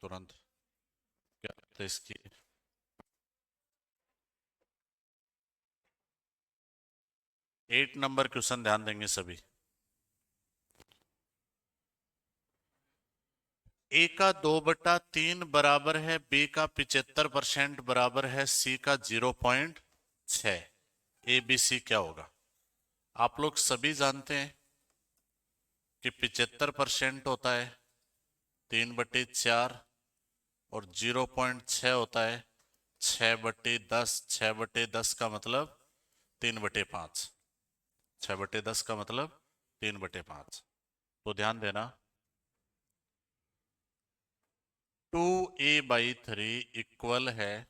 तुरंत। क्या लगता है इसकी? 8 नंबर क्वेश्चन ध्यान देंगे सभी। ए का 2/3 बराबर है बी का 75% बराबर है सी का 0.6। ए बी सी क्या होगा? आप लोग सभी जानते हैं कि 75% होता है 3/4 और 0.6 होता है 6/10। 6/10 का मतलब 3/5। 6/10 का मतलब 3/5। तो ध्यान देना, 2a/3 इक्वल है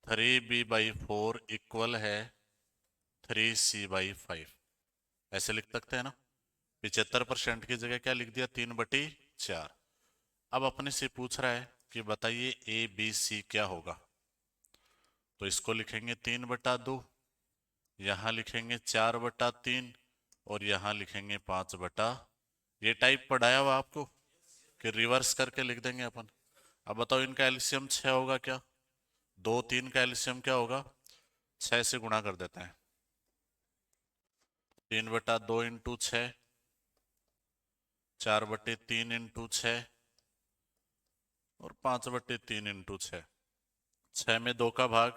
3b/4 इक्वल है 3c/5। ऐसे लिख सकते हैं ना? 75% की जगह क्या लिख दिया? 3/4। अब अपने से पूछ रहा है कि बताइए ए बी सी क्या होगा। तो इसको लिखेंगे 3/2, यहाँ लिखेंगे 4/3 और यहाँ लिखेंगे 5/। ये टाइप पढ़ाया हुआ आपको कि रिवर्स करके लिख देंगे अपन। अब बताओ इनका एलसीएम 6 होगा क्या? 2 3 का एलसीएम क्या होगा? 6 से गुणा कर देते हैं। 3/2 इंटू 6, 4/3 इंटू 6 और 5/3 इंटू 6। 6 में 2 का भाग,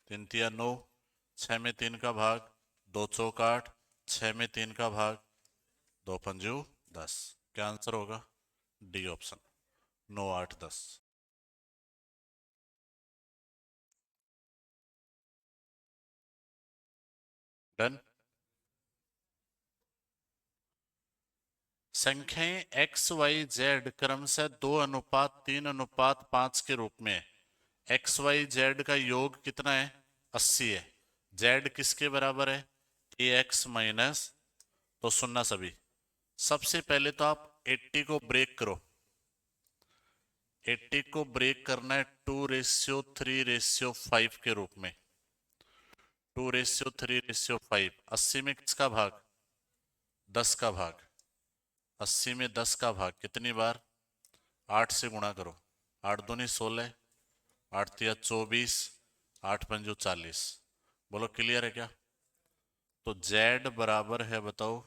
3 × 9। 6 में 3 का भाग, 2 चौक 8। 6 में 3 का भाग, 2 × 5 = 10। क्या आंसर होगा? D option, 9 8 10। डन। संख्याएं एक्स वाई जेड क्रमशः 2:3:5 के रूप में। एक्स वाई जेड का योग कितना है? 80 है। जेड किसके बराबर है? ए एक्स माइनस, तो सुनना सभी, सबसे पहले तो आप 80 को ब्रेक करो। 80 को ब्रेक करना है 2:3:5 के रूप में। 2:3:5। 80 में किसका भाग? 10 का भाग। 80 में 10 का भाग कितनी बार? 8 से गुणा करो। 8 दूनी 16, 8 तिया 24, 8 पंजू 40। बोलो क्लियर है क्या? तो z बराबर है, बताओ,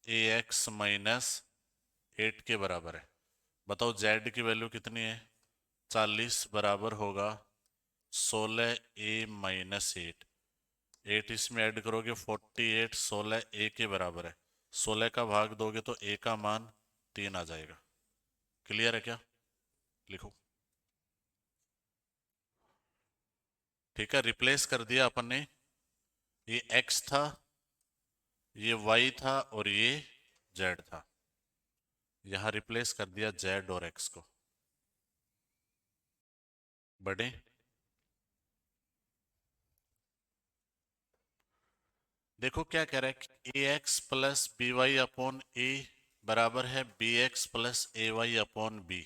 ए एक्स माइनस 8 के बराबर है। बताओ z की वैल्यू कितनी है? 40 बराबर होगा 16a-8। 8 इसमें ऐड करोगे 48। 16 ए के बराबर है। 16 का भाग दोगे तो ए का मान 3 आ जाएगा। क्लियर है क्या? लिखो। ठीक है, रिप्लेस कर दिया अपन ने। ये x था, ये y था और ये z था। यहां रिप्लेस कर दिया z और x को। बढ़े। देखो क्या कह रहा है कि a x plus b y upon a बराबर है b x plus a y upon b.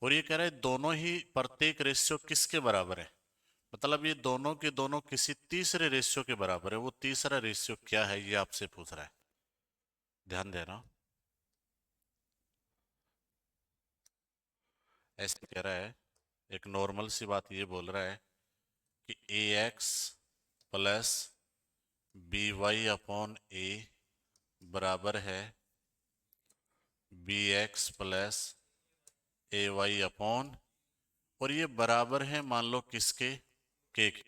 और ये कह रहा है दोनों ही प्रत्येक रेशियो किसके बराबर है? मतलब ये दोनों के दोनों किसी तीसरे रेशियो के बराबर है। वो तीसरा रेशियो क्या है ये आपसे पूछ रहा है। ध्यान देना। ऐसे कह रहा है, एक नॉर्मल सी बात ये बोल रहा है कि a x plus b y upon a बराबर है b x plus a y upon, और ये बराबर है मान लो किसके? के के।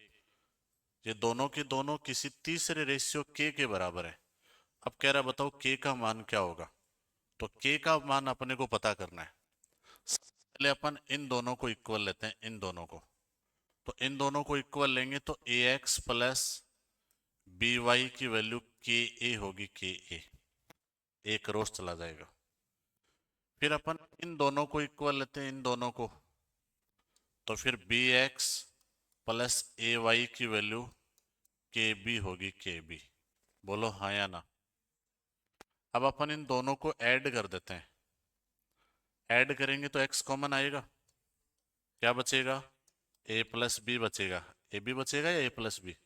ये दोनों के दोनों किसी तीसरे रेशियो के बराबर है। अब कह रहा है बताओ के का मान क्या होगा। तो के का मान अपने को पता करना है। पहले अपन इन दोनों को इक्वल लेते हैं, इन दोनों को। तो इन दोनों को इक्वल लेंगे तो ए एक्स प्लस बी वाई की वैल्यू के ए होगी। के ए एक रोज चला जाएगा। फिर अपन इन दोनों को इक्वल लेते हैं, इन दोनों को। तो फिर B x plus a Y की वैल्यू के बी होगी। के बी। बोलो हाँ या ना? अब अपन इन दोनों को ऐड कर देते हैं। ऐड करेंगे तो x कॉमन आएगा। क्या बचेगा? a प्लस बी बचेगा। ए बी बचेगा या a प्लस बी?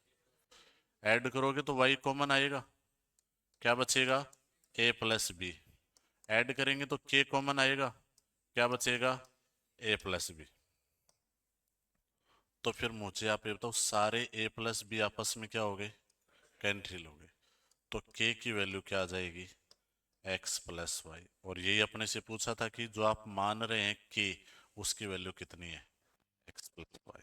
ऐड करोगे तो y कॉमन आएगा। क्या बचेगा? a plus B. ऐड करेंगे तो k कॉमन आएगा। क्या बचेगा, ए प्लस बी। तो फिर मुझे आप ये बताओ, सारे ए प्लस बी आपस में क्या हो गए, कैंसिल हो गए। तो के की वैल्यू क्या आ जाएगी, एक्स प्लस वाई। और यही अपने से पूछा था कि जो आप मान रहे हैं के, उसकी वैल्यू कितनी है, एक्स प्लस वाई।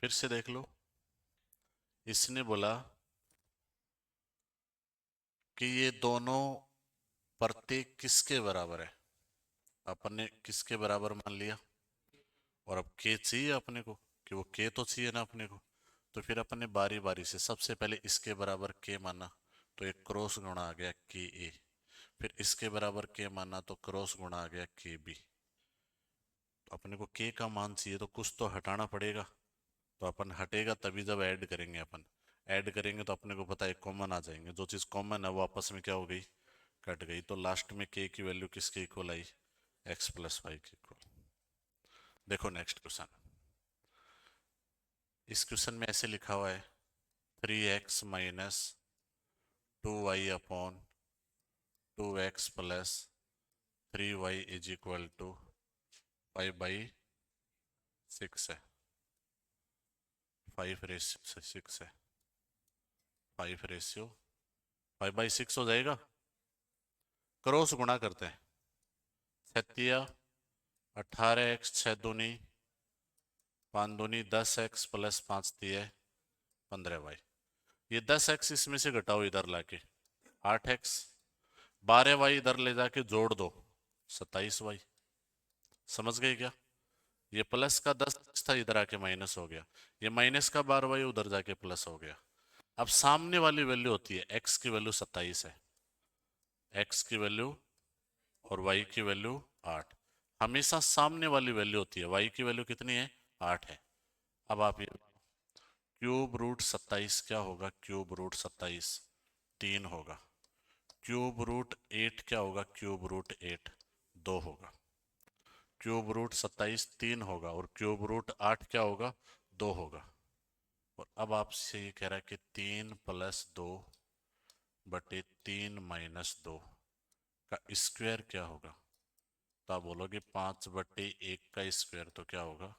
फिर से देख लो, इसने बोला कि ये दोनों प्रत्येक किसके बराबर है, अपन ने किसके बराबर मान लिया, और अब के चाहिए अपने को, कि वो के तो चाहिए ना अपने को। तो फिर अपन ने बारी बारी से सबसे पहले इसके बराबर के माना, तो एक क्रॉस गुणा आ गया के ए। फिर इसके बराबर के माना तो क्रॉस गुणा आ गया के बी। तो अपने को के का मान चाहिए तो कुछ तो हटाना पड़ेगा। तो अपन हटेगा तभी जब ऐड करेंगे, अपन ऐड करेंगे तो अपने को पता है कॉमन आ जाएंगे, जो चीज़ कॉमन है वो आपस में क्या हो गई, कट गई। तो लास्ट में के की वैल्यू किसके इक्वल आई, एक्स प्लस वाई के इक्वल। देखो नेक्स्ट क्वेश्चन, इस क्वेश्चन में ऐसे लिखा हुआ है 3x minus 2y upon 2x plus 3y is equal to 5/6 है, 5/6 है, 5/6 हो जाएगा। क्रॉस गुणा करते हैं, 18x 6 दूनी 5 दूनी 10x प्लस 5 3 15y। ये 10x इसमें से घटाओ इधर लाके, 8x, 12y इधर ले जाके जोड़ दो, 27y। समझ गए क्या, ये प्लस का 10 था इधर आके माइनस हो गया, ये माइनस का 12y उधर जाके प्लस हो गया। अब सामने वाली वैल्यू होती है, x की वैल्यू 27 है, x की वैल्यू और y की वैल्यू 8। हमेशा सामने वाली वैल्यू होती है, y की वैल्यू कितनी है, 8 है। अब आप ये क्यूब रूट 27 क्या होगा, क्यूब रूट 27 3 होगा। क्यूब रूट 8 क्या होगा, क्यूब रूट 8 2 होगा। क्यूब रूट 27 3 होगा, और क्यूब रूट 8 क्या होगा, 2 होगा। और अब आपसे ये कह रहा है कि 3+2/3 - 2 का स्क्वायर क्या होगा। तो आप बोलोगे 5/1 का स्क्वायर तो क्या होगा,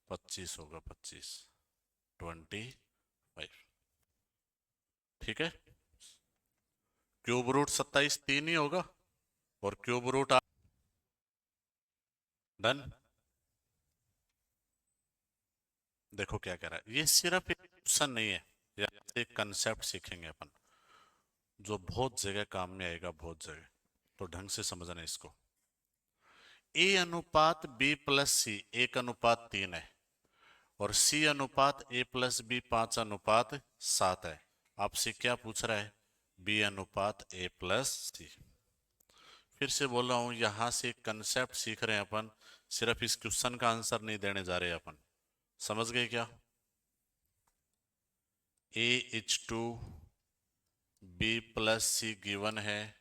25 होगा, 25, 25। ठीक है, क्यूब रूट 27 3 ही होगा, और क्यूब रूट 8 डन। देखो क्या कह रहा है, ये सिर्फ एक क्वेश्चन नहीं है, यहाँ से एक कंसेप्ट सीखेंगे अपन, जो बहुत जगह काम में आएगा, बहुत जगह। तो ढंग से समझना इसको। ए अनुपात बी प्लस सी 1:3 है, और सी अनुपात ए प्लस बी 5:7 है। आपसे क्या पूछ रहा है, बी अनुपात ए प्लस सी। फिर से बोल रहा हूं, यहां से कंसेप्ट सीख रहे हैं अपन, सिर्फ इस क्वेश्चन का आंसर नहीं देने जा रहे अपन। समझ गए क्या, A:2 बी प्लस सी गिवन है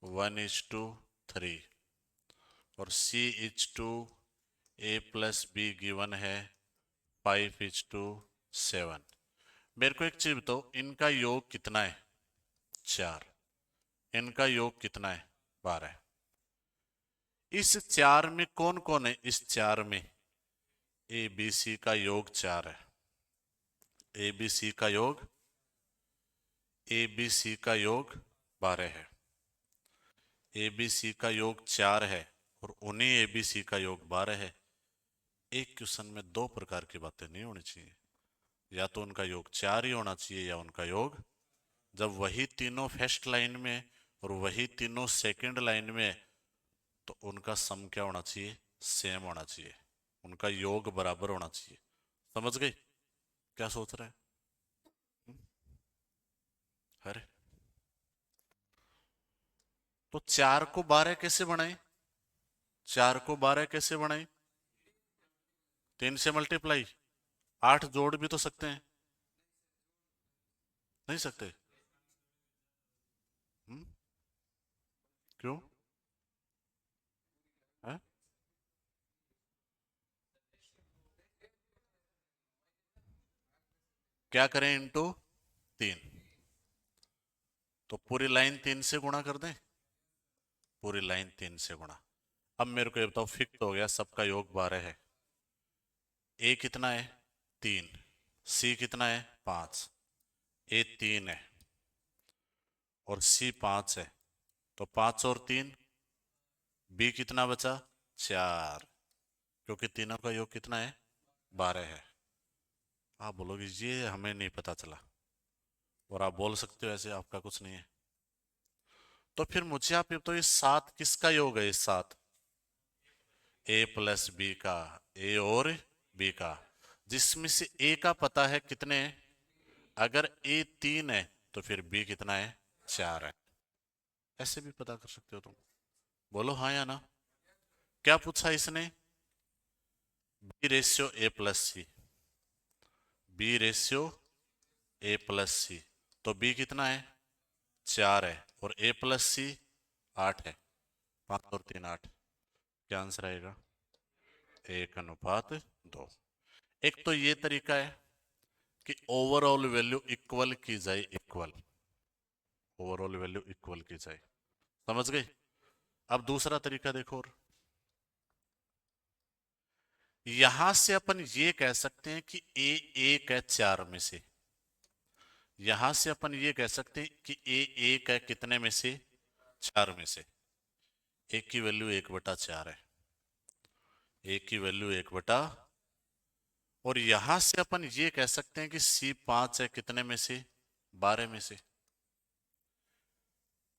1:3, और C:2 A plus be given है 5:7। मेरे को एक चीज बताओ, इनका योग कितना है, 4। इनका योग कितना है, 12। इस 4 में कौन कौन है, इस 4 में ए बी सी का योग 4 है। ए बी सी का योग, ए बी सी का योग 12 है। ए बी सी का योग 4 है, और उन्हीं ए बी सी का योग 12 है। एक क्वेश्चन में दो प्रकार की बातें नहीं होनी चाहिए, या तो उनका योग 4 ही होना चाहिए, या उनका योग, जब वही तीनों फर्स्ट लाइन में और वही तीनों सेकंड लाइन में, तो उनका सम क्या होना चाहिए, सेम होना चाहिए, उनका योग बराबर होना चाहिए। समझ गए क्या सोच रहे हैं, अरे तो 4 को 12 कैसे बनाए? 4 को 12 कैसे बनाए? 3 से मल्टीप्लाई। 8 जोड़ भी तो सकते हैं। नहीं सकते? हम्म? क्यों? है? क्या करें? इंटू 3। तो पूरी लाइन 3 से गुणा कर दें। पूरी लाइन 3 से गुणा। अब मेरे को ये बताओ, फिक्स हो गया सबका योग 12 है। ए कितना है? 3। सी कितना है? 5। ए 3 है और सी 5 है, तो 5 और 3, बी कितना बचा? 4। क्योंकि तीनों का योग कितना है? 12 है। आप बोलोगे ये हमें नहीं पता चला, और आप बोल सकते हो ऐसे आपका कुछ नहीं है। तो फिर मुझे आप ये बताओ, ये 7 किसका योग है? ये 7 ए प्लस बी का, ए और बी का, जिसमें से ए का पता है कितने हैं। अगर ए 3 है तो फिर बी कितना है? 4 है। ऐसे भी पता कर सकते हो तुम। बोलो हाँ या ना। क्या पूछा इसने? B ratio A plus C. B ratio A plus सी। तो बी कितना है? 4 है, और ए प्लस सी 8 है। 5 और 3 8। क्या आंसर आएगा? 1:2। एक तो ये तरीका है कि ओवरऑल वैल्यू इक्वल की जाए, इक्वल, ओवरऑल वैल्यू इक्वल की जाए। समझ गए? अब दूसरा तरीका देखो। और यहां से अपन ये कह सकते हैं कि ए एक है 4 में से। यहां से अपन ये कह सकते हैं कि ए एक है कितने में से? 4 में से। ए की वैल्यू 1/4 है। ए की वैल्यू 1 और यहां से अपन ये कह सकते हैं कि सी 5 है कितने में से? 12 में से।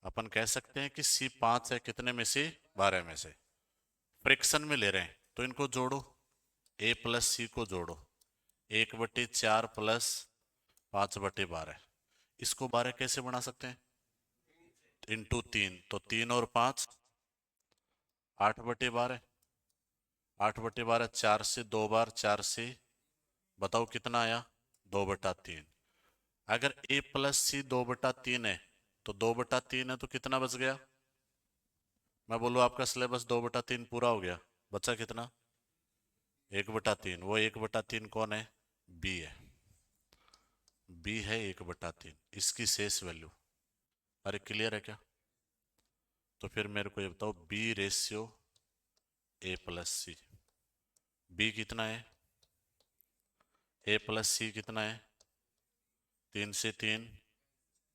अपन कह सकते हैं कि सी 5 है कितने में से? 12 में से। फ्रैक्शन में ले रहे हैं तो इनको जोड़ो, ए प्लस सी को जोड़ो। 1/4 प्लस 5/12। इसको 12 कैसे बना सकते हैं? इंटू 3, तो 3 और 5 8/12। 8/12, 4 से 2 बार, 4 से, बताओ कितना आया? 2/3। अगर ए प्लस सी 2/3 है, तो 2/3 है तो कितना बच गया? मैं बोलूँ आपका सिलेबस 2/3 पूरा हो गया। बचा कितना? 1/3। वो 1/3 कौन है? बी है। बी है 1/3, इसकी शेष वैल्यू। अरे क्लियर है क्या? तो फिर मेरे को ये बताओ, B ratio A plus C. B कितना है? ए प्लस सी कितना है? 3 से 3।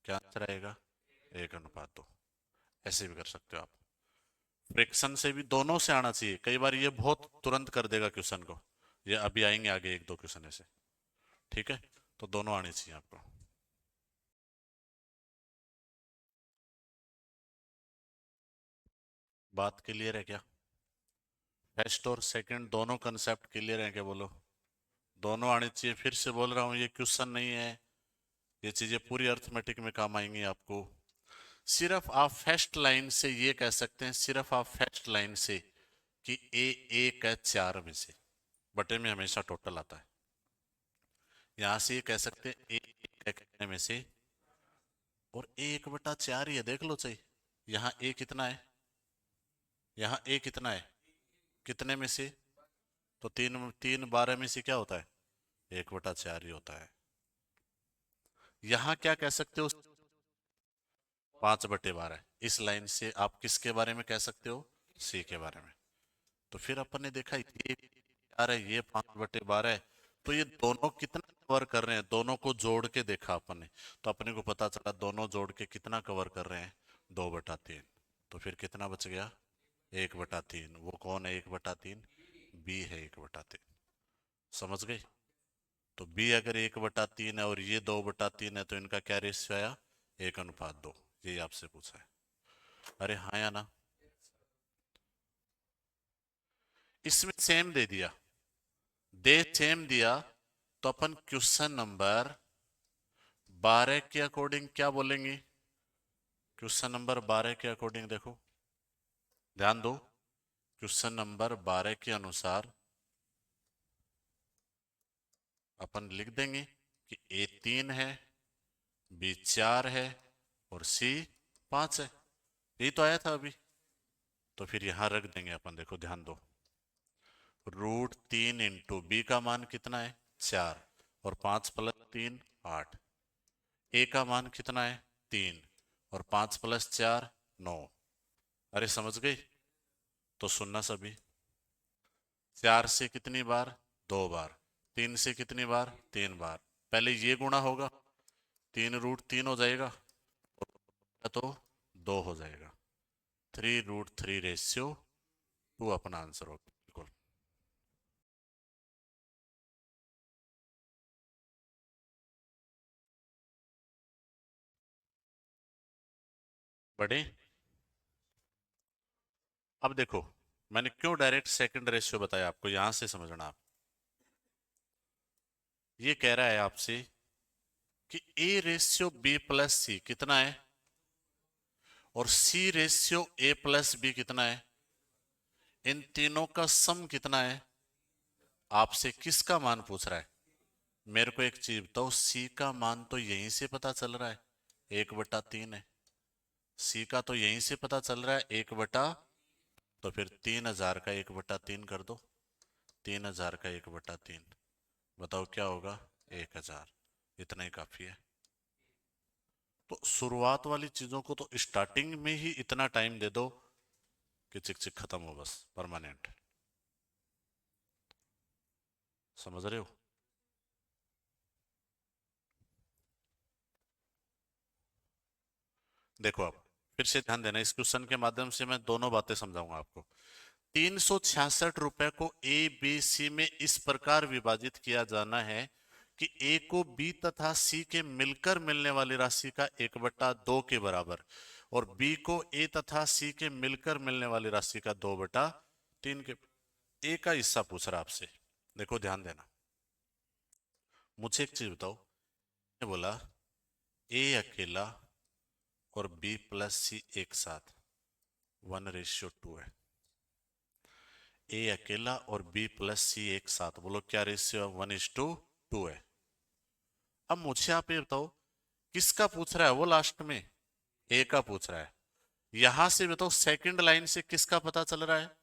क्या आंसर आएगा? 1:2। ऐसे भी कर सकते हो आप। फ्रैक्शन से भी, दोनों से आना चाहिए। कई बार ये बहुत तुरंत कर देगा क्वेश्चन को। ये अभी आएंगे आगे 1-2 क्वेश्चन ऐसे। ठीक है, तो दोनों आनी चाहिए आपको। बात क्लियर है क्या? फर्स्ट और सेकंड दोनों कंसेप्ट क्लियर है क्या? बोलो। दोनों आनी चाहिए। फिर से बोल रहा हूँ, ये क्वेश्चन नहीं है। ये चीजें पूरी अर्थमेटिक में काम आएंगी आपको। सिर्फ आप फर्स्ट लाइन से ये कह सकते हैं, सिर्फ आप फर्स्ट लाइन से, कि ए एक है 4 में से। बटे में हमेशा टोटल आता है। यहां से ये कह सकते हैं ए एक है कितने में से, और ए 1/4 ही है, देख लो सही। यहाँ ए कितना है? यहाँ ए कितना है? कितने में से? तो 3 3 12 में से क्या होता है? 1/4 ही होता है। यहाँ क्या कह सकते हो? 5/12। इस लाइन से आप किसके बारे में कह सकते हो? सी के बारे में। तो फिर अपन ने देखा ये 4 है, ये 5/12 है, तो ये दोनों कितना कवर कर रहे हैं? दोनों को जोड़ के देखा अपन ने, तो अपने को पता चला दोनों जोड़ के कितना कवर कर रहे हैं? 2/3। तो फिर कितना बच गया? 1/3। वो कौन है 1/3? बी है 1/3। समझ गए? तो बी अगर 1/3 है और ये 2/3 है, तो इनका क्या रेशियो आया? 1:2। यही आपसे पूछा है। अरे हाँ या ना? इसमें सेम दे दिया, दे सेम दिया, तो अपन क्वेश्चन नंबर 12 के अकॉर्डिंग क्या बोलेंगे? क्वेश्चन नंबर 12 के अकॉर्डिंग देखो, ध्यान दो। क्वेश्चन नंबर 12 के अनुसार अपन लिख देंगे कि ए 3 है, बी 4 है और सी 5 है। यही तो आया था अभी। तो फिर यहां रख देंगे अपन, देखो ध्यान दो। √3 इंटू बी का मान कितना है 4, और 5 प्लस 3 8। ए का मान कितना है 3, और 5 प्लस 4 9। अरे समझ गई? तो सुनना सभी। 4 से कितनी बार? 2 बार। 3 से कितनी बार? 3 बार। पहले ये गुणा होगा, 3√3 हो जाएगा, और तो 2 हो जाएगा। 3√3 अपना आंसर होगा बिल्कुल। बड़े, अब देखो मैंने क्यों डायरेक्ट सेकंड रेशियो बताया आपको, यहां से समझना आप। ये कह रहा है आपसे कि A/B+C कितना है, और C/A+B कितना है, इन तीनों का सम कितना है। आपसे किसका मान पूछ रहा है? मेरे को एक चीज बताओ, C का मान तो यहीं से पता चल रहा है, 1/3 है। C का तो यहीं से पता चल रहा है 1 बटा, तो फिर 3000 का 1/3 कर दो। 3000 का 1/3 बताओ क्या होगा? 1000। इतना ही काफी है। तो शुरुआत वाली चीजों को तो स्टार्टिंग में ही इतना टाइम दे दो कि चिक चिक खत्म हो, बस परमानेंट। समझ रहे हो? देखो आप फिर से ध्यान देना, इस क्वेश्चन के माध्यम से मैं दोनों बातें समझाऊंगा आपको। 366 रुपए को ABC में इस प्रकार विभाजित किया जाना है कि A को B तथा C के मिलकर मिलने वाली राशि का 1/2 के बराबर, और B को A तथा C के मिलकर मिलने वाली राशि का 2/3 के। A का हिस्सा पूछ रहा आपसे। देखो ध्यान देना, मुझे एक चीज बताओ। मैंने बोला A अकेला और B+C एक साथ 1:2 है। ए अकेला और B+C एक साथ, बोलो क्या रेशियो? 1:2 है। अब मुझे आप ये बताओ, किसका पूछ रहा है वो लास्ट में? ए का पूछ रहा है। यहां से बताओ सेकंड लाइन से किसका पता चल रहा है?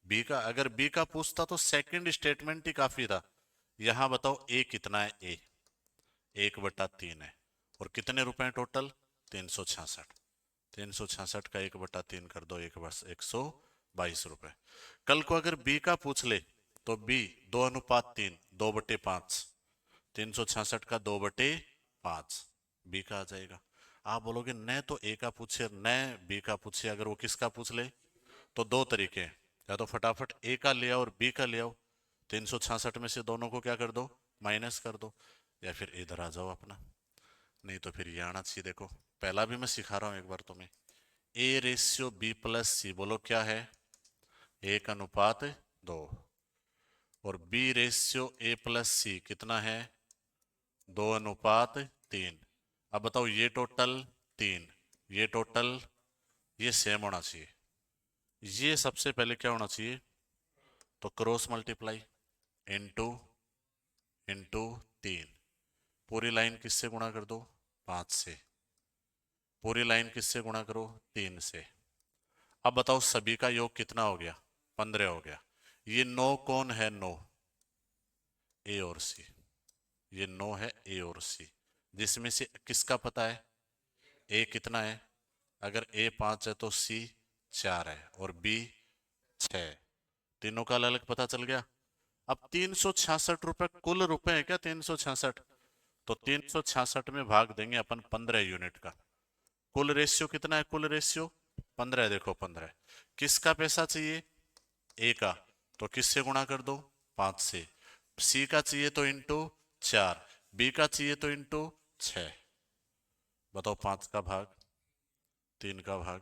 बी का। अगर बी का पूछता तो सेकंड स्टेटमेंट ही काफी था। यहां बताओ ए कितना है? ए 1/3 है, और कितने रुपए टोटल? 366। 366 का 1/3 कर दो, 122 रुपए। कल को अगर बी का पूछ ले तो बी 2:3, 2/5। 366 का 2/5 बी का आ जाएगा। आप बोलोगे न तो ए का पूछे न बी का पूछे, अगर वो किसका पूछ ले तो दो तरीके हैं। या तो फटाफट ए का ले आओ और बी का ले आओ, 366 में से दोनों को क्या कर दो? माइनस कर दो। या फिर इधर आ जाओ अपना। नहीं तो फिर ये आना चाहिए। देखो पहला भी मैं सिखा रहा हूं एक बार तुम्हें। A/B+C बोलो क्या है? 1:2। और B/A+C कितना है? 2:3। अब बताओ ये टोटल 3, ये टोटल, ये सेम होना चाहिए। ये सबसे पहले क्या होना चाहिए? तो क्रॉस मल्टीप्लाई, इनटू इनटू 3। पूरी लाइन किससे गुणा कर दो? 5 से। पूरी लाइन किससे गुणा करो? 3 से। अब बताओ सभी का योग कितना हो गया? 15 हो गया। ये 9 कौन है? 9 ए और सी। ये 9 है ए और सी, जिसमें से किसका पता है? ए कितना है? अगर ए 5 है तो सी 4 है और बी 6। तीनों का अलग अलग पता चल गया। अब 366 रुपए कुल रुपए है क्या? 366। तो 366 में भाग देंगे अपन 15 यूनिट का। कुल रेशियो कितना है? कुल रेशियो 15 है। देखो 15। किसका पैसा चाहिए? ए का। तो किससे गुणा कर दो? 5 से। सी का चाहिए तो इंटू 4, बी का चाहिए तो इंटू 6। बताओ 5 का भाग 3 का भाग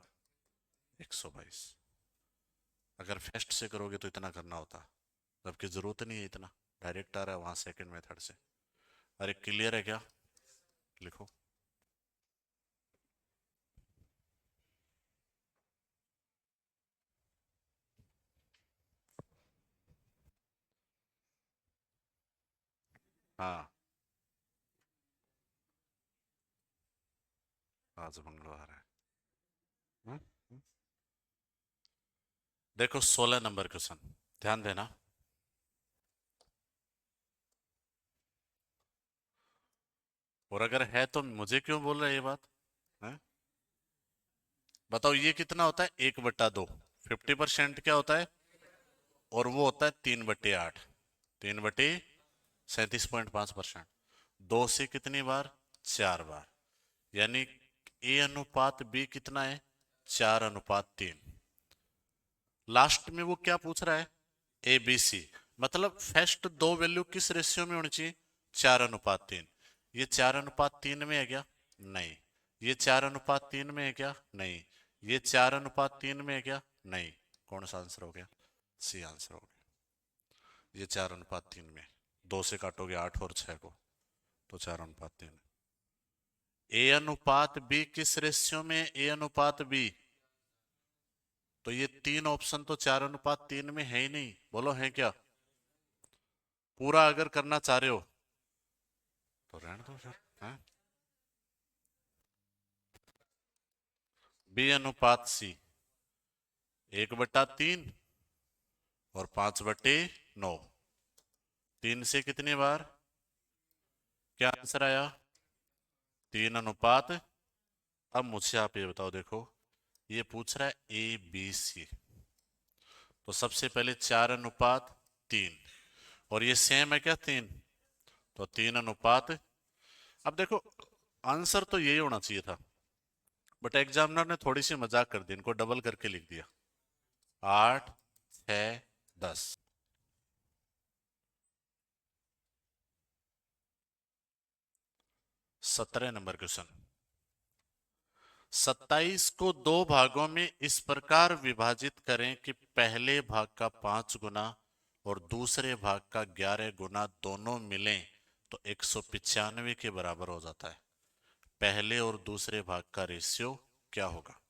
122। अगर फर्स्ट से करोगे तो इतना करना होता, जबकि जरूरत नहीं है इतना, डायरेक्ट आ रहा है वहां सेकंड मेथड से। अरे क्लियर है क्या? लिखो। हाँ, आज मंगलवार है। हम्म, हम्म। देखो 16 नंबर क्वेश्चन, ध्यान देना। और अगर है तो मुझे क्यों बोल रहे हैं ये बात है? बताओ ये कितना होता है, 1/2। 50% क्या होता है? और वो होता है 3/8। 3/37.5%। दो से कितनी बार? 4 बार। यानी ए अनुपात बी कितना है? 4:3। लास्ट में वो क्या पूछ रहा है? A B C. मतलब फर्स्ट दो वैल्यू किस रेशियो में होनी चाहिए? 4:3। ये 4:3 में है क्या? नहीं। ये 4:3 में है क्या? नहीं। ये 4:3 में है क्या? नहीं। कौन सा आंसर हो गया? सी आंसर हो गया। ये 4:3 में। दो से काटोगे 8 और 6 को, तो 4:3। ए अनुपात बी किस रेशियो में? ए अनुपात बी। तो ये तीन ऑप्शन तो 4:3 में है ही नहीं, बोलो है क्या? पूरा अगर करना चाह रहे हो तो रहने दो फिर, हैं? बी अनुपात सी, 1/3 और 5/9। 3 से कितनी बार? क्या आंसर आया? 3:। अब मुझसे आप ये बताओ, देखो ये पूछ रहा है ए बी सी, तो सबसे पहले 4:3। और ये सेम है क्या? 3। तो 3:। अब देखो आंसर तो यही होना चाहिए था, बट एग्जामिनर ने थोड़ी सी मजाक कर दी, इनको डबल करके लिख दिया। 8, 6, 10। 17 नंबर क्वेश्चन। 27 को दो भागों में इस प्रकार विभाजित करें कि पहले भाग का 5 गुना और दूसरे भाग का 11 गुना दोनों मिलें तो 195 के बराबर हो जाता है। पहले और दूसरे भाग का रेशियो क्या होगा?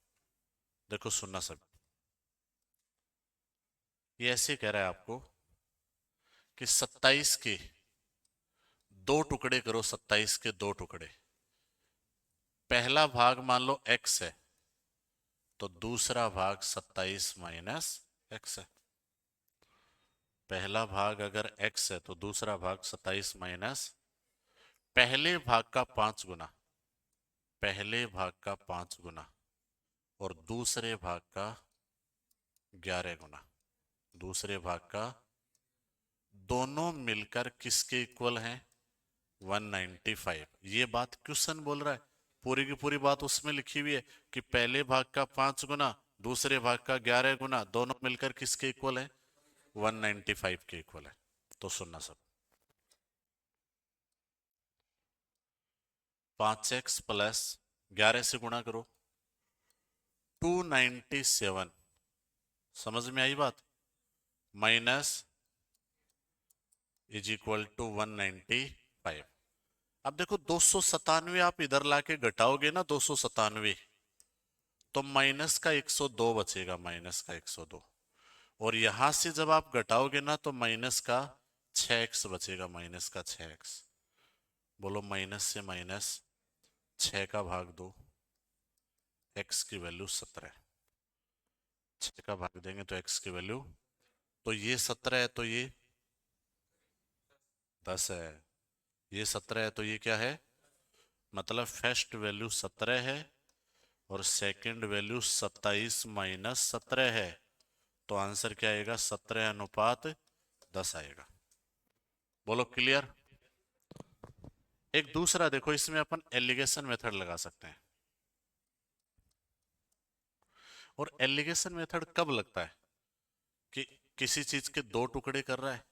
देखो सुनना सब। ये ऐसे कह रहा है आपको कि 27 के दो टुकड़े करो, 27 के दो टुकड़े। पहला भाग मान लो x है, तो दूसरा भाग 27 माइनस x है। पहला भाग अगर x है तो दूसरा भाग 27 माइनस पहले भाग का 5 गुना, पहले भाग का 5 गुना और दूसरे भाग का 11 गुना, दूसरे भाग का, दोनों मिलकर किसके इक्वल हैं? 195। ये बात क्वेश्चन बोल रहा है, पूरी की पूरी बात उसमें लिखी हुई है कि पहले भाग का 5 गुना, दूसरे भाग का 11 गुना, दोनों मिलकर किसके इक्वल है? 195 के इक्वल है। तो सुनना सब। 5x + 11 से गुणा करो, 297। समझ में आई बात? Minus is equal to 195। अब देखो 297 आप इधर लाके घटाओगे ना, 297, तो माइनस का 102 बचेगा, माइनस का 102। और यहां से जब आप घटाओगे ना तो माइनस का 6x बचेगा, माइनस का 6x। बोलो माइनस से माइनस 6 का भाग दो, x की वैल्यू 17। 6 का भाग देंगे तो x की वैल्यू, तो ये 17 है तो ये 10 है, ये 17 है तो ये क्या है? मतलब फर्स्ट वैल्यू 17 है और सेकंड वैल्यू 27 माइनस 17 है। तो आंसर क्या आएगा? 17:10 आएगा। बोलो क्लियर? एक दूसरा देखो, इसमें अपन एलिगेशन मेथड लगा सकते हैं। और एलिगेशन मेथड कब लगता है? कि किसी चीज के दो टुकड़े कर रहा है,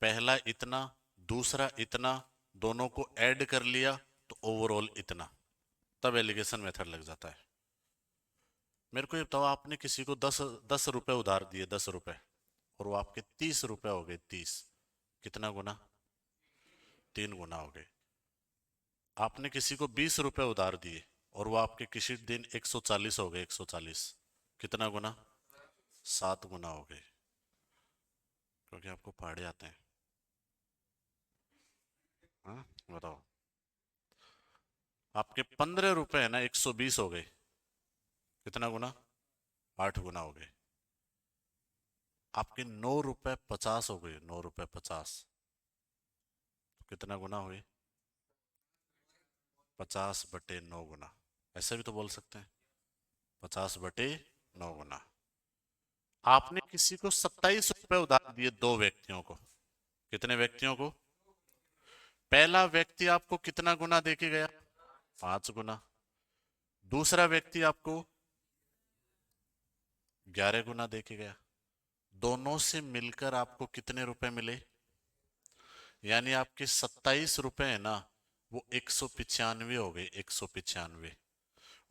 पहला इतना, दूसरा इतना, दोनों को ऐड कर लिया तो ओवरऑल इतना, तब एलिगेशन मेथड लग जाता है। मेरे को ये बताओ, आपने किसी को 10 10 रुपए उधार दिए, 10 रुपए, और वो आपके 30 रुपए हो गए, 30। कितना गुना? 3 गुना हो गए। आपने किसी को 20 रुपए उधार दिए और वो आपके किसी दिन 140 हो गए, 140। कितना गुना? 7 गुना हो गए, क्योंकि आपको पहाड़े आते हैं। हाँ, बताओ। आपके 15 रुपए है ना, 120 हो गए। कितना गुना? 8 गुना हो गए। आपके 9 रुपए 50 हो गए, 9 रुपए 50। तो कितना गुना हुए? 50/9 गुना। ऐसा भी तो बोल सकते हैं, 50/9 गुना। आपने किसी को 27 रुपए उधार दिए, दो व्यक्तियों को। कितने व्यक्तियों को? पहला व्यक्ति आपको कितना गुना देके गया? 5 गुना। दूसरा व्यक्ति आपको 11 गुना देके गया। दोनों से मिलकर आपको कितने रुपए मिले? यानी आपके 27 रुपए है ना, वो 195 हो गए, 195।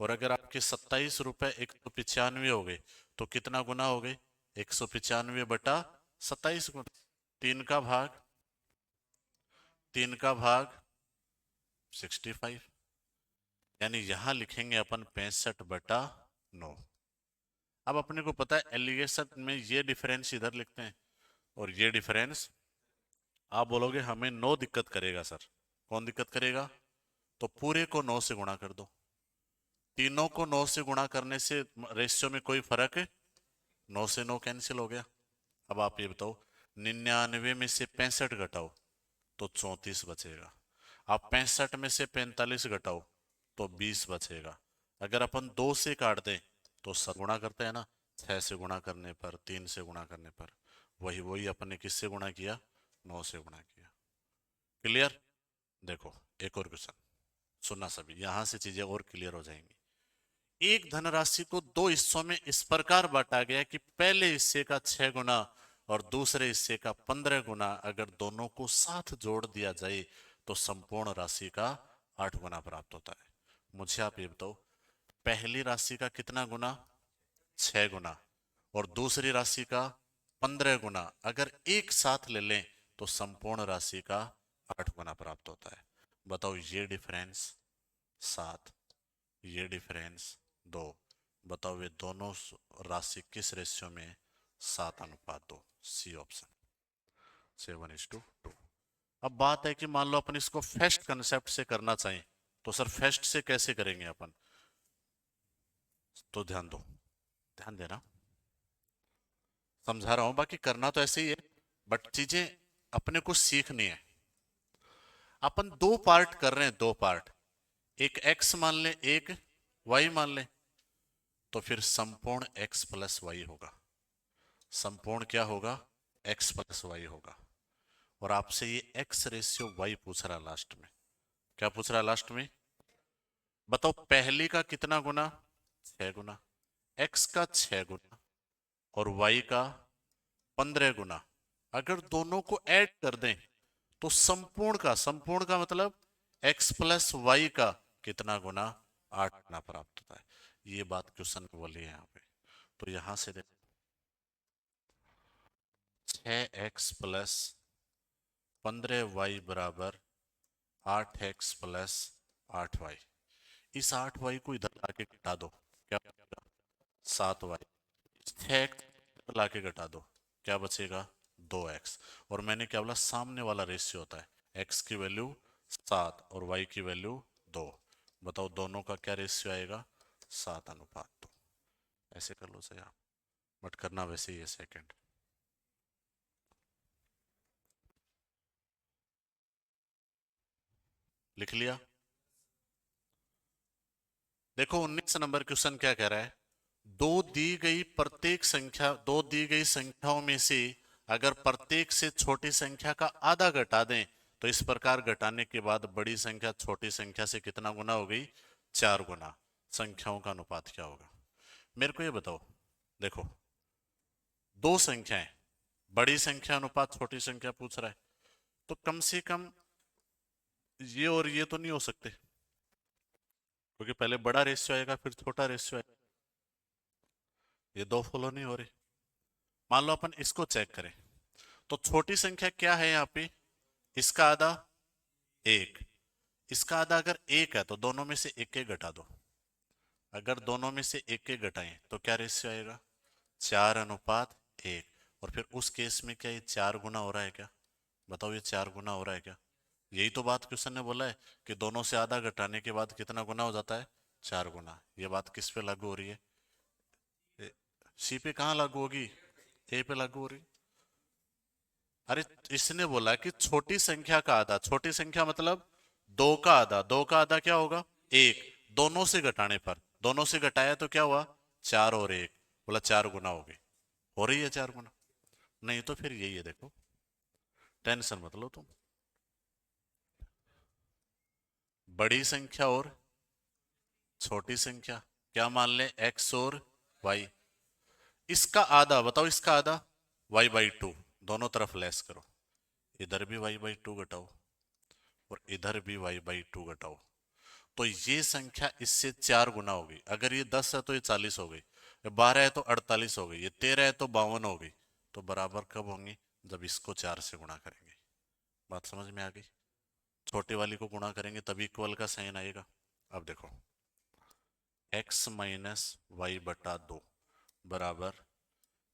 और अगर आपके 27 रुपए 195 हो गए, तो कितना गुना हो गए? 195/27 गुना। तीन का भाग, 3 का भाग 65। यानी यहां लिखेंगे अपन 65/9। अब अपने को पता है एलिगेशन में ये डिफरेंस इधर लिखते हैं और ये डिफरेंस। आप बोलोगे हमें 9 दिक्कत करेगा सर। कौन दिक्कत करेगा? तो पूरे को 9 से गुणा कर दो। तीनों को 9 से गुणा करने से रेशियो में कोई फर्क है? 9 से 9 कैंसिल हो गया। अब आप ये बताओ, 99 में से 65 घटाओ तो 34 बचेगा। आप 65 में से 45 घटाओ तो 20 बचेगा। अगर अपन 2 से काट दें तो गुणा करते हैं ना, 6 से गुणा करने पर, 3 से गुणा करने पर, वही वही अपन ने किससे गुणा किया? 9 से गुणा किया। क्लियर? देखो, एक और क्वेश्चन सुनना सभी, यहां से चीजें और क्लियर हो जाएंगी। एक धनराशि को दो हिस्सों में इस प्रकार बांटा गया कि पहले हिस्से का 6 गुना और दूसरे हिस्से का 15 गुना अगर दोनों को साथ जोड़ दिया जाए तो संपूर्ण राशि का 8 गुना प्राप्त होता है। मुझे आप ये बताओ, पहली राशि का कितना गुना? 6 गुना। और दूसरी राशि का 15 गुना अगर एक साथ ले लें तो संपूर्ण राशि का 8 गुना प्राप्त होता है। बताओ, ये डिफरेंस 7, ये डिफरेंस 2। बताओ ये दोनों राशि किस रेशियो में है? 7:2। C option, 7:2। अब बात है कि मान लो अपन इसको फेस्ट कंसेप्ट से करना चाहें, तो सर फेस्ट से कैसे करेंगे अपन? तो ध्यान दो, ध्यान देना, समझा रहा हूं। बाकी करना तो ऐसे ही है, बट चीजें अपने को सीखनी है। अपन दो पार्ट कर रहे हैं, दो पार्ट। एक x मान ले, एक y मान ले, तो फिर संपूर्ण x प्लस वाई होगा। संपूर्ण क्या होगा? x प्लस वाई होगा। और आपसे ये x रेशियो y पूछ रहा है लास्ट में। क्या पूछ रहा है लास्ट में? बताओ, पहली का कितना गुना? 6 गुना। x का 6 गुना और y का 15 गुना अगर दोनों को ऐड कर दें तो संपूर्ण का मतलब x प्लस वाई का कितना गुना? 8 गुना प्राप्त होता है। ये बात क्वेश्चन में बोली है यहाँ पे। तो यहां से देखो, 6x + 15y बराबर 8x + 8y। इस 8y को इधर लाके घटा दो, क्या बचेगा? 7y। 6x लाके घटा दो, क्या बचेगा? 2x। और मैंने क्या बोला? सामने वाला रेशियो होता है, x की वैल्यू 7 और y की वैल्यू 2। बताओ दोनों का क्या रेशियो आएगा? 7:2। ऐसे कर लो सही आप, बट करना वैसे ही है सेकंड। लिख लिया? देखो 19 नंबर क्वेश्चन क्या कह रहा है? दो दी गई संख्याओं में से अगर प्रत्येक से छोटी संख्या का आधा घटा दें तो इस प्रकार घटाने के बाद बड़ी संख्या छोटी संख्या से कितना गुना हो गई? 4 गुना। संख्याओं का अनुपात क्या होगा? मेरे को ये बताओ। देखो, दो संख्याएं, बड़ी संख्या अनुपात छोटी संख्या पूछ रहा है, तो कम से कम ये और ये तो नहीं हो सकते, क्योंकि पहले बड़ा रेशियो आएगा फिर छोटा रेशियो आएगा। ये दो फॉलो नहीं हो रहे। मान लो अपन इसको चेक करें, तो छोटी संख्या क्या है यहाँ पे? इसका आधा 1। इसका आधा अगर 1 है तो दोनों में से एक एक घटा दो। अगर दोनों में से एक एक घटाएं तो क्या रेशियो आएगा? 4:1। और फिर उस केस में क्या ये 4 गुना हो रहा है क्या? बताओ, ये 4 गुना हो रहा है क्या? यही तो बात क्वेश्चन ने बोला है कि दोनों से आधा घटाने के बाद कितना गुना हो जाता है, 4 गुना। ये बात किस पे लागू हो रही है, सी पे कहाँ लागू होगी, ए पे लागू हो रही। अरे इसने बोला कि छोटी संख्या का आधा, छोटी संख्या मतलब दो का आधा, दो का आधा क्या होगा, एक। दोनों से घटाने पर, दोनों से घटाया तो क्या हुआ, 4 और 1, बोला 4 गुना हो गई। हो रही है 4 गुना, नहीं तो फिर यही है देखो, टेंशन मत लो तुम। बड़ी संख्या और छोटी संख्या, क्या मान ले, x और y। इसका आधा बताओ, इसका आधा y/2, दोनों तरफ लेस करो, इधर भी y/2 घटाओ और इधर भी y/2 घटाओ, तो ये संख्या इससे 4 गुना होगी। अगर ये 10 है तो ये 40 हो गई, 12 है तो 48 हो गई, ये 13 है तो 52 हो गई। तो बराबर कब होंगी, जब इसको 4 से गुणा करेंगे। बात समझ में आ गई, छोटे वाली को गुणा करेंगे तभी इक्वल का साइन आएगा। अब देखो, x-y/2 बराबर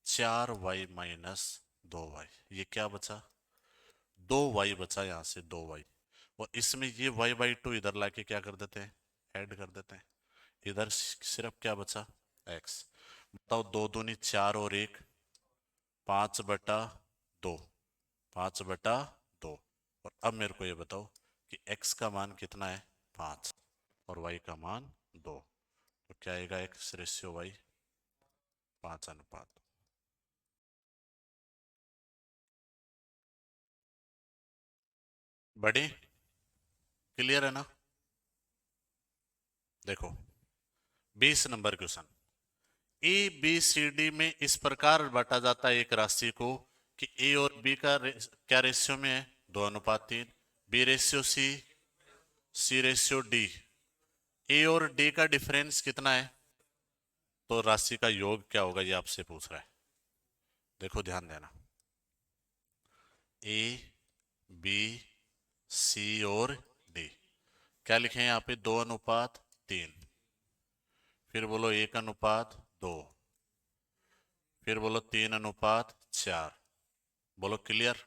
4y-2y, ये क्या बचा, 2y बचा, यहां से 2y। और इसमें ये y/2 इधर लाके क्या कर देते हैं, ऐड कर देते हैं। इधर सिर्फ क्या बचा, x। बताओ, 2 दूनी 4 और 1, 5/2, 5/2। और अब मेरे को ये बताओ कि x का मान कितना है, 5, और y का मान 2। तो क्या आएगा, x/y 5 अनुपात। बड़ी क्लियर है ना। देखो 20 number question, A B C D में इस प्रकार बांटा जाता है एक राशि को कि ए और बी का क्या रेशियो में है, 2:3। बी रेशियो सी, सी रेशियो डी। ए और डी का डिफरेंस कितना है, तो राशि का योग क्या होगा, ये आपसे पूछ रहा है। देखो ध्यान देना, ए बी सी और डी, क्या लिखे हैं यहाँ पे, 2:3। फिर बोलो 1:2, फिर बोलो 3:4। बोलो क्लियर।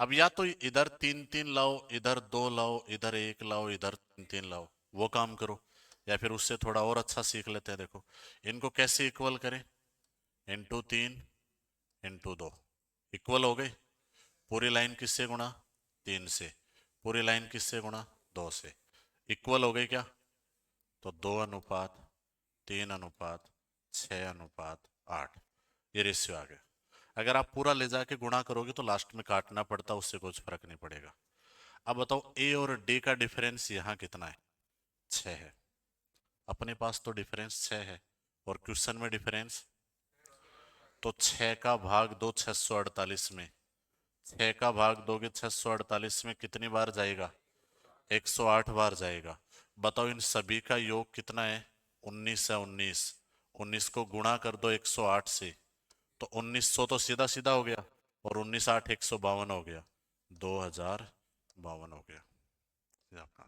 अब या तो इधर 3-3 लाओ, इधर 2 लाओ, इधर 1 लाओ, इधर 3-3 लाओ, वो काम करो। या फिर उससे थोड़ा और अच्छा सीख लेते हैं। देखो इनको कैसे इक्वल करें, × 3 × 2, इक्वल हो गए। पूरी लाइन किससे गुणा, 3 से। पूरी लाइन किससे गुणा, 2 से। इक्वल हो गए क्या, तो 2:3:6:8, ये रेशियो आ गया। अगर आप पूरा ले जाके गुणा करोगे तो लास्ट में काटना पड़ता, उससे कुछ फर्क नहीं पड़ेगा। अब बताओ ए और डी का डिफरेंस यहाँ कितना है, 6 है। अपने पास तो डिफरेंस 6 है और क्वेश्चन में डिफरेंस, तो 6 का भाग दो 648 में, 6 का भाग दोगे 648 में कितनी बार जाएगा, 108 बार जाएगा। बताओ इन सभी का योग कितना है, 19 है। 19, 19 को गुणा कर दो 108 से, तो 1900 तो सीधा सीधा हो गया, और 19 8 152 हो गया, 2052 हो गया। ये आपका